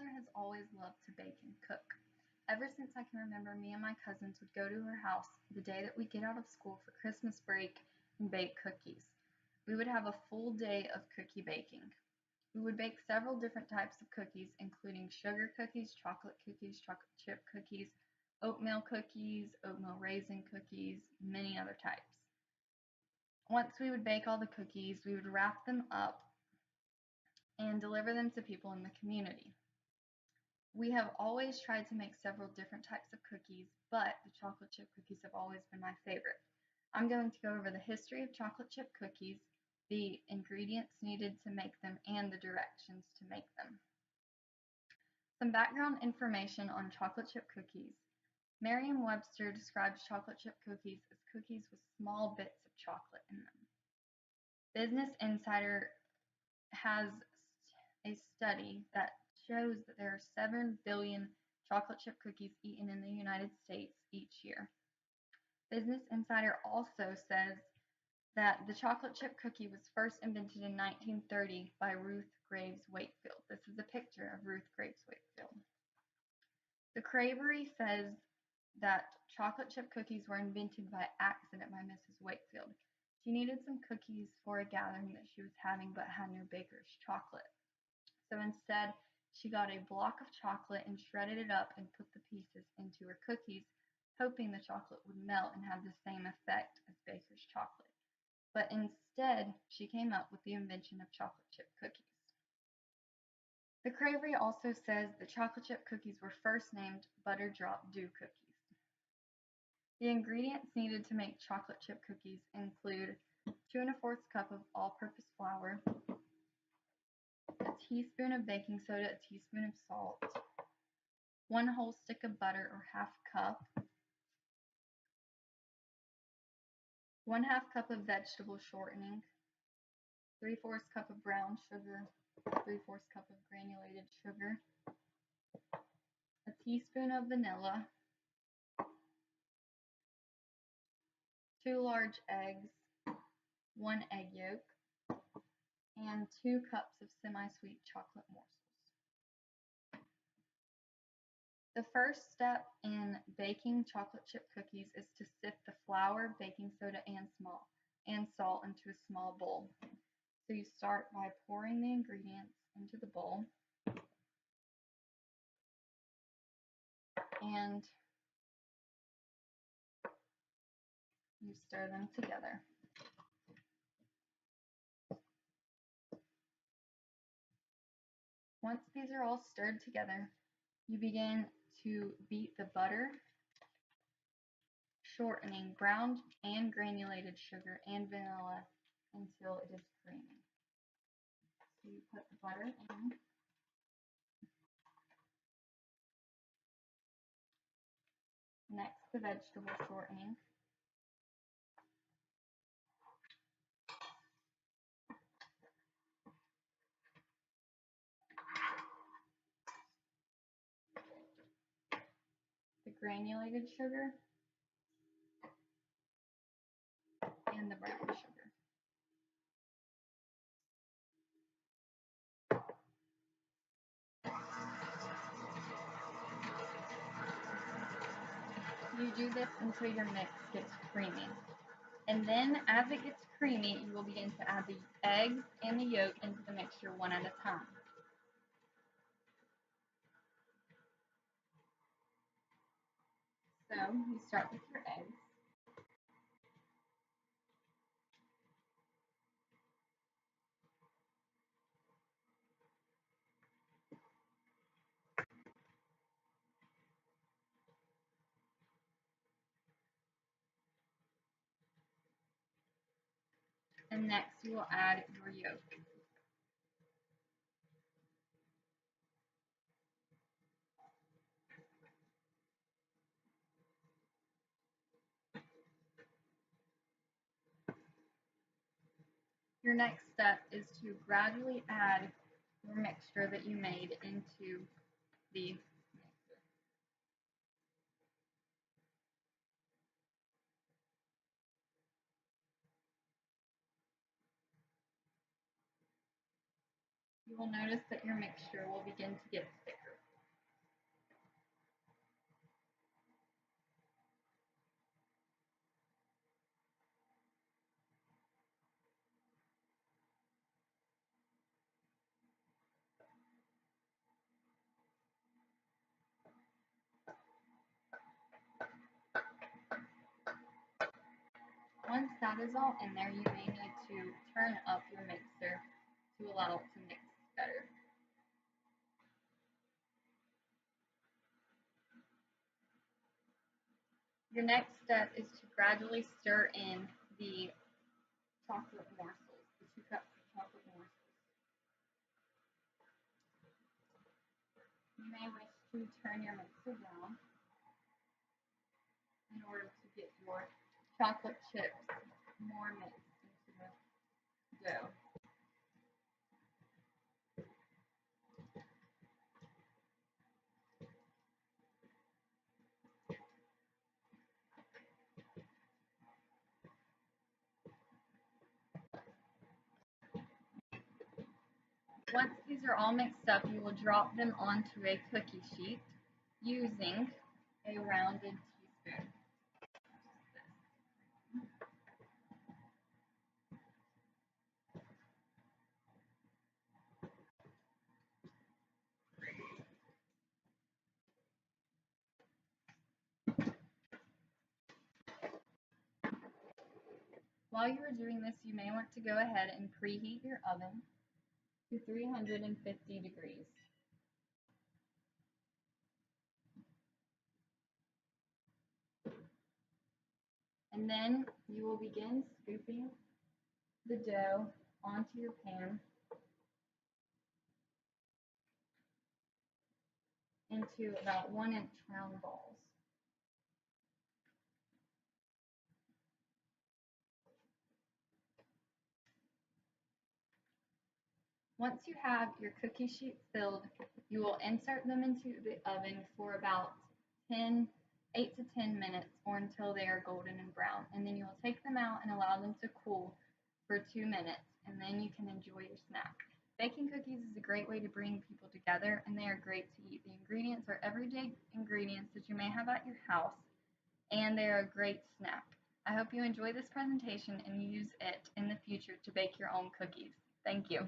grandmother has always loved to bake and cook. Ever since I can remember, me and my cousins would go to her house the day that we get out of school for Christmas break and bake cookies. We would have a full day of cookie baking. We would bake several different types of cookies, including sugar cookies, chocolate chip cookies, oatmeal raisin cookies, many other types. Once we would bake all the cookies, we would wrap them up and deliver them to people in the community. We have always tried to make several different types of cookies, but the chocolate chip cookies have always been my favorite. I'm going to go over the history of chocolate chip cookies, the ingredients needed to make them, and the directions to make them. Some background information on chocolate chip cookies. Merriam-Webster describes chocolate chip cookies as cookies with small bits of chocolate in them. Business Insider has a study that shows that there are 7 billion chocolate chip cookies eaten in the United States each year. Business Insider also says that the chocolate chip cookie was first invented in 1930 by Ruth Graves Wakefield. This is a picture of Ruth Graves Wakefield. The Cravery says that chocolate chip cookies were invented by accident by Mrs. Wakefield. She needed some cookies for a gathering that she was having but had no baker's chocolate. So instead, she got a block of chocolate and shredded it up and put the pieces into her cookies, hoping the chocolate would melt and have the same effect as baker's chocolate. But instead, she came up with the invention of chocolate chip cookies. The Cravery also says that chocolate chip cookies were first named Butter Drop Dew cookies. The ingredients needed to make chocolate chip cookies include 2 1/4 cup of all-purpose flour, a teaspoon of baking soda, a teaspoon of salt, 1 whole stick of butter or 1/2 cup, 1/2 cup of vegetable shortening, 3/4 cup of brown sugar, 3/4 cup of granulated sugar, a teaspoon of vanilla, 2 large eggs, 1 egg yolk, and 2 cups of semi-sweet chocolate morsels. The first step in baking chocolate chip cookies is to sift the flour, baking soda, and salt into a small bowl. So you start by pouring the ingredients into the bowl and you stir them together. Once these are all stirred together, you begin to beat the butter, shortening, ground and granulated sugar, and vanilla until it is creamy. So you put the butter in. Next, the vegetable shortening. The granulated sugar and the brown sugar. You do this until your mix gets creamy. And then as it gets creamy, you will begin to add the eggs and the yolk into the mixture one at a time. So you start with your eggs. And next you will add your yolk. Your next step is to gradually add your mixture that you made into the mixer. You will notice that your mixture will begin to get thicker. that is all in there, you may need to turn up your mixer to allow it to mix better. Your next step is to gradually stir in the chocolate morsels, the 2 cups of chocolate morsels. You may wish to turn your mixer down in order to get your chocolate chips more mixed into the dough. Once these are all mixed up, you will drop them onto a cookie sheet using a rounded teaspoon. While you are doing this, you may want to go ahead and preheat your oven to 350 degrees. And then you will begin scooping the dough onto your pan into about 1-inch round balls. Once you have your cookie sheets filled, you will insert them into the oven for about 8 to 10 minutes or until they are golden and brown. And then you will take them out and allow them to cool for 2 minutes, and then you can enjoy your snack. Baking cookies is a great way to bring people together, and they are great to eat. The ingredients are everyday ingredients that you may have at your house, and they are a great snack. I hope you enjoy this presentation and use it in the future to bake your own cookies. Thank you.